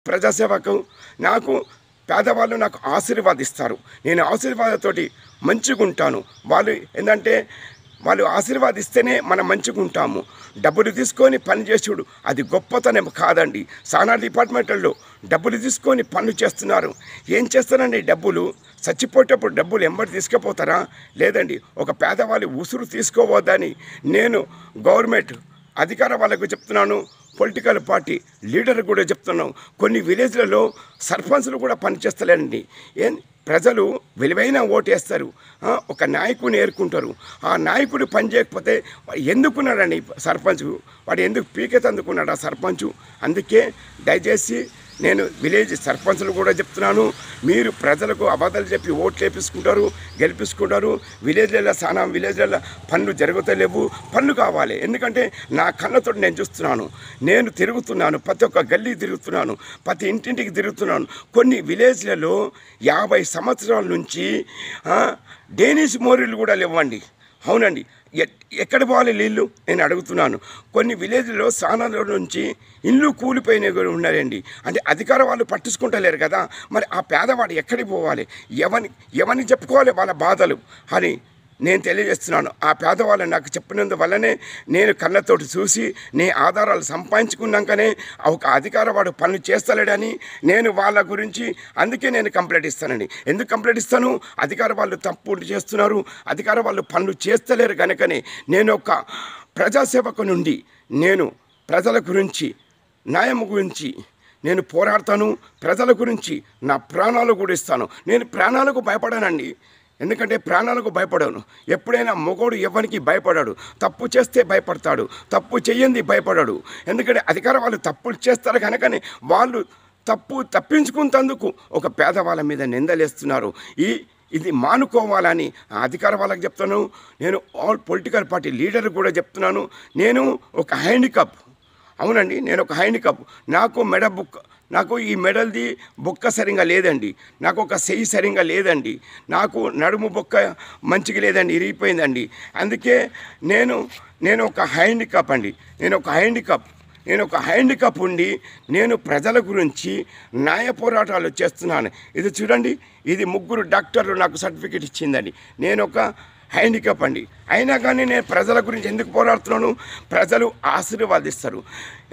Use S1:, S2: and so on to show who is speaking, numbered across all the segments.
S1: ప్రజాసేవకు నాకు పేదవాళ్ళు నాకు ఆశీర్వాదిస్తారు. నేను ఆశీర్వాదంతోటి మంచిగుంటాను. వాళ్ళు ఏందంటే వాళ్ళు ఆశీర్వాదిస్తేనే మనం మంచిగుంటాము. డబ్బులు తీసుకొని పని చేసుడు అది గొప్పతనం కాదండి. చాలా డిపార్ట్మెంట్లలో డబ్బులు తీసుకొని పనులు చేస్తున్నారు. ఏం చేస్తారండి డబ్బులు? చచ్చిపోయేటప్పుడు డబ్బులు ఎంబడి తీసుకుపోతారా? లేదండి. ఒక పేదవాళ్ళు ఉసురు తీసుకోవద్దని నేను గవర్నమెంట్ అధికార వాళ్ళకు చెప్తున్నాను. పొలిటికల్ పార్టీ లీడర్ కూడా చెప్తున్నాం. కొన్ని విలేజ్లలో సర్పంచ్లు కూడా పనిచేస్తలేరండి. ప్రజలు విలువైన ఓటేస్తారు, ఒక నాయకుని ఏరుకుంటారు. ఆ నాయకుడు పని చేయకపోతే ఎందుకున్నాడని సర్పంచ్ వాడు ఎందుకు పీకెత్ అందుకున్నాడు ఆ సర్పంచు? అందుకే దయచేసి నేను విలేజ్ సర్పంచ్లు కూడా చెప్తున్నాను, మీరు ప్రజలకు అబద్ధాలు చెప్పి ఓట్లు వేపించుకుంటారు, గెలిపించుకుంటారు. విలేజ్లలో చాలా విలేజ్లలో పనులు జరుగుతలేవు. పనులు కావాలి. ఎందుకంటే నా కళ్ళతో నేను చూస్తున్నాను, నేను తిరుగుతున్నాను, ప్రతి ఒక్క గల్లీ తిరుగుతున్నాను, ప్రతి ఇంటింటికి తిరుగుతున్నాను. కొన్ని విలేజ్లలో 50 సంవత్సరాల నుంచి డేనిష్ మోరీలు కూడా లేవండి. అవునండి. ఎక్కడ పోవాలి నీళ్ళు నేను అడుగుతున్నాను. కొన్ని విలేజ్లో సానాల నుంచి ఇల్లు కూలిపోయినవి కూడా ఉన్నాయండి. అంటే అధికార వాళ్ళు పట్టించుకుంటలేరు కదా. మరి ఆ పేదవాడు ఎక్కడికి పోవాలి? ఎవరిని చెప్పుకోవాలి వాళ్ళ బాధలు అని నేను తెలియజేస్తున్నాను. ఆ పేదవాళ్ళు నాకు చెప్పినందువల్లనే నేను కళ్ళతోటి చూసి నీ ఆధారాలు సంపాదించుకున్నాకనే ఒక అధికార వాడు పనులు చేస్తలేడని నేను వాళ్ళ గురించి అందుకే నేను కంప్లైంట్ ఇస్తానండి. ఎందుకు కంప్లైంట్ ఇస్తాను? అధికార వాళ్ళు తప్పులు చేస్తున్నారు, అధికార వాళ్ళు పనులు చేస్తలేరు కనుకనే నేను ఒక ప్రజాసేవకు నుండి నేను ప్రజల గురించి న్యాయం గురించి నేను పోరాడతాను. ప్రజల గురించి నా ప్రాణాలు కూడా ఇస్తాను. నేను ప్రాణాలకు భయపడానండి. ఎందుకంటే ప్రాణాలకు భయపడాను. ఎప్పుడైనా మొగోడు ఎవరికి భయపడాడు. తప్పు చేస్తే భయపడతాడు, తప్పు చెయ్యంది భయపడాడు. ఎందుకంటే అధికార వాళ్ళు తప్పులు చేస్తారు కనుకనే వాళ్ళు తప్పించుకున్నందుకు ఒక పేదవాళ్ళ మీద నిందలేస్తున్నారు. ఇది మానుకోవాలని అధికార వాళ్ళకి చెప్తాను. నేను ఆల్ పొలిటికల్ పార్టీ లీడర్ కూడా చెప్తున్నాను. నేను ఒక హ్యాండిక్యాప్, అవునండి, నేను ఒక హ్యాండిక్యాప్. నాకు ఈ మెడల్ది బొక్క సరిగా లేదండి, నాకు ఒక చెయ్యి సరిగా లేదండి, నాకు నడుము బొక్క మంచిగా లేదండి, ఇరిగిపోయిందండి. అందుకే నేను ఒక హ్యాండిక్యాప్ అండి. నేను ఒక హ్యాండిక్యాప్ ఉండి నేను ప్రజల గురించి న్యాయ పోరాటాలు చేస్తున్నాను. ఇది చూడండి, ఇది 3 డాక్టర్లు నాకు సర్టిఫికేట్ ఇచ్చిందండి. నేను ఒక హ్యాండిక్యాప్ అండి. అయినా కానీ నేను ప్రజల గురించి ఎందుకు పోరాడుతున్నాను? ప్రజలు ఆశీర్వాదిస్తారు.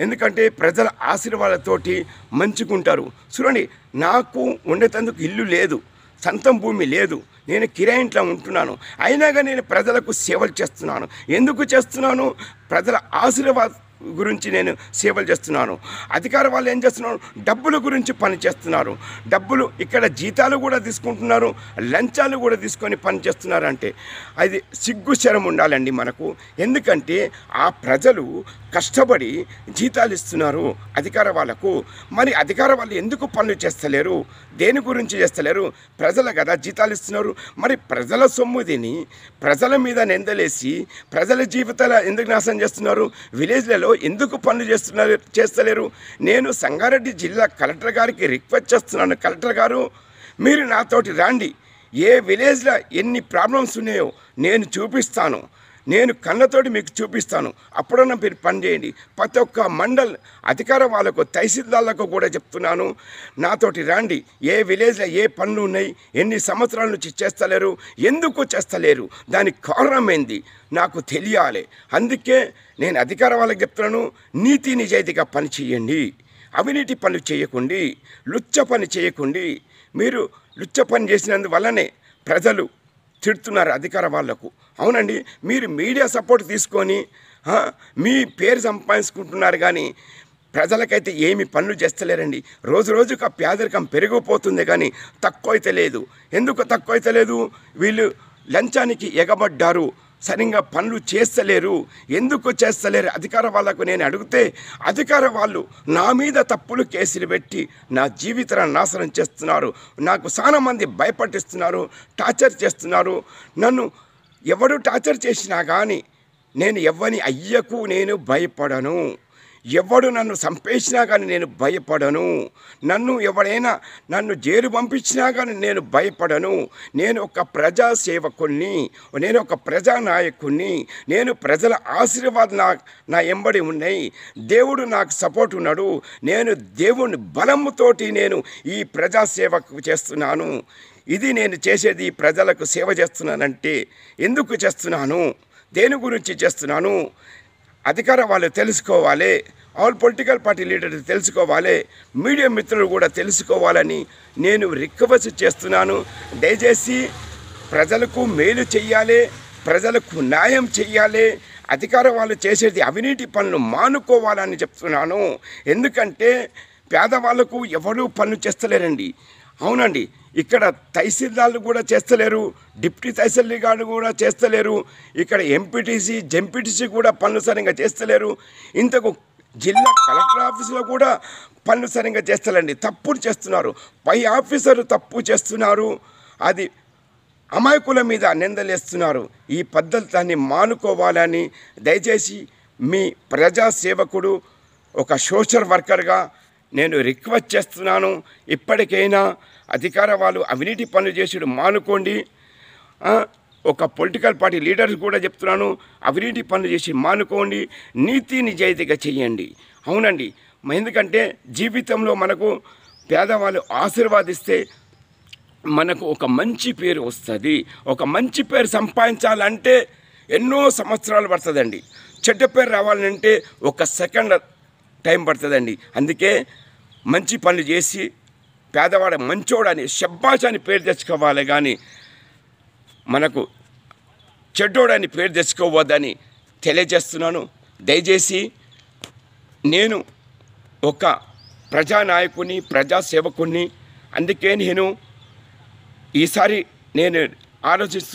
S1: ఎందుకంటే ప్రజల ఆశీర్వాదాలతోటి మంచుకుంటారు. చూడండి, నాకు ఉండేందుకు ఇల్లు లేదు, సొంతం భూమి లేదు, నేను కిరాయి ఇంట్లో ఉంటున్నాను. అయినా కానీ నేను ప్రజలకు సేవలు చేస్తున్నాను. ఎందుకు చేస్తున్నాను? ప్రజల ఆశీర్వాదం గురించి నేను సేవలు చేస్తున్నాను. అధికార వాళ్ళు ఏం చేస్తున్నారు? డబ్బుల గురించి పని చేస్తున్నారు. డబ్బులు ఇక్కడ జీతాలు కూడా తీసుకుంటున్నారు, లంచాలు కూడా తీసుకొని పని చేస్తున్నారు. అంటే అది సిగ్గు శరం ఉండాలండి మనకు. ఎందుకంటే ఆ ప్రజలు కష్టపడి జీతాలు ఇస్తున్నారు అధికార వాళ్ళకు. మరి అధికార వాళ్ళు ఎందుకు పనులు చేస్తలేరు? దేని గురించి చేస్తలేరు? ప్రజలు కదా జీతాలు ఇస్తున్నారు. మరి ప్రజల సొమ్ము తిని ప్రజల మీద నిందలేసి ప్రజల జీవితాలు ఎందుకు నాశనం చేస్తున్నారు? విలేజ్లలో ఎందుకు పనులు చేస్తలేరు? నేను సంగారెడ్డి జిల్లా కలెక్టర్ గారికి రిక్వెస్ట్ చేస్తున్నాను. కలెక్టర్ గారు, మీరు నాతోటి రండి. ఏ విలేజ్లో ఎన్ని ప్రాబ్లమ్స్ ఉన్నాయో నేను చూపిస్తాను. నేను కళ్ళతోటి మీకు చూపిస్తాను. అప్పుడన్నా మీరు పని చేయండి. ప్రతి ఒక్క మండల్ అధికార వాళ్ళకు తహసీల్దార్లకు కూడా చెప్తున్నాను, నాతోటి రండి. ఏ విలేజ్లో ఏ పనులు ఉన్నాయి, ఎన్ని సంవత్సరాల నుంచి చేస్తలేరు, ఎందుకు చేస్తలేరు, దానికి కారణం ఏంది నాకు తెలియాలి. అందుకే నేను అధికార వాళ్ళకి చెప్తున్నాను, నీతి నిజాయితీగా పని చేయండి, అవినీతి పనులు చేయకండి, లుచ్చ పని చేయకండి. మీరు లుచ్చ పని చేసినందువల్లనే ప్రజలు తిడుతున్నారు అధికార వాళ్లకు. అవునండి, మీరు మీడియా సపోర్ట్ తీసుకొని మీ పేరు సంపాదించుకుంటున్నారు, కానీ ప్రజలకైతే ఏమి పనులు చేస్తలేరండి. రోజు రోజుకు ఆ పేదరికం పెరిగిపోతుంది, కానీ తక్కువ అయితే లేదు. ఎందుకు తక్కువ అయితే లేదు? వీళ్ళు లంచానికి ఎగబడ్డారు, సరిగ్గా పనులు చేస్తలేరు. ఎందుకు చేస్తలేరు అధికార వాళ్ళకు నేను అడిగితే, అధికార వాళ్ళు నా మీద తప్పులు కేసులు పెట్టి నా జీవితాన్ని నాశనం చేస్తున్నారు. నాకు చాలా మంది భయపట్టిస్తున్నారు, టార్చర్ చేస్తున్నారు. నన్ను ఎవడు టార్చర్ చేసినా కానీ నేను ఎవ్వని అయ్యకు నేను భయపడను. ఎవడు నన్ను చంపేసినా కానీ నేను భయపడను. నన్ను జైలు పంపించినా కానీ నేను భయపడను. నేను ఒక ప్రజా సేవకుణ్ణి, నేను ఒక ప్రజానాయకుణ్ణి. నేను ప్రజల ఆశీర్వాదం నా ఎంబడి ఉన్నాయి. దేవుడు నాకు సపోర్ట్ ఉన్నాడు. నేను దేవుని బలముతోటి నేను ఈ ప్రజా సేవ చేస్తున్నాను. ఇది నేను చేసేది ప్రజలకు సేవ చేస్తున్నానంటే ఎందుకు చేస్తున్నాను, దేని గురించి చేస్తున్నాను, అధికార వాళ్ళు తెలుసుకోవాలి, ఆల్ పొలిటికల్ పార్టీ లీడర్లు తెలుసుకోవాలి, మీడియా మిత్రులు కూడా తెలుసుకోవాలని నేను రిక్వెస్ట్ చేస్తున్నాను. దయచేసి ప్రజలకు మేలు చెయ్యాలి, ప్రజలకు న్యాయం చెయ్యాలి. అధికార వాళ్ళు చేసేది అవినీతి పనులు మానుకోవాలని చెప్తున్నాను. ఎందుకంటే పేదవాళ్ళకు ఎవరూ పనులు చేస్తలేరండి. అవునండి, ఇక్కడ తహసీల్దార్లు కూడా చేస్తలేరు, డిప్యూటీ తహసీల్దార్ కూడా చేస్తలేరు, ఇక్కడ ఎంపీటీసీ జెంపీటీసీ కూడా పనులు సరిగ్గా చేస్తలేరు. ఇంతకు జిల్లా కలెక్టర్ ఆఫీసులో కూడా పనులు సరిగ్గా చేస్తలేండి, తప్పులు చేస్తున్నారు. పై ఆఫీసరు తప్పు చేస్తున్నారు, అది అమాయకుల మీద నిందలేస్తున్నారు. ఈ పద్ధతిని మానుకోవాలని దయచేసి మీ ప్రజాసేవకుడు ఒక సోషల్ వర్కర్గా నేను రిక్వెస్ట్ చేస్తున్నాను. ఇప్పటికైనా అధికార వాళ్ళు అవినీతి పనులు చేసుడు మానుకోండి. ఒక పొలిటికల్ పార్టీ లీడర్స్ కూడా చెప్తున్నాను, అవినీతి పనులు చేసి మానుకోండి, నీతి నిజాయితీగా చేయండి. అవునండి, ఎందుకంటే జీవితంలో మనకు పేదవాళ్ళు ఆశీర్వాదిస్తే మనకు ఒక మంచి పేరు వస్తుంది. ఒక మంచి పేరు సంపాదించాలంటే ఎన్నో సంవత్సరాలు పడుతుందండి. చెడ్డ పేరు రావాలంటే ఒక సెకండ్ టైం పడుతుందండి. అందుకే మంచి పనులు చేసి పేదవాడ మంచోడని శబ్బాష్ అని పేరు తెచ్చుకోవాలి, కానీ మనకు చెడ్డోడని పేరు తెచ్చుకోవద్దని తెలియజేస్తున్నాను. దయచేసి నేను ఒక ప్రజానాయకుని, ప్రజాసేవకుని. అందుకే నేను ఈసారి ఆలోచిస్తున్నాను.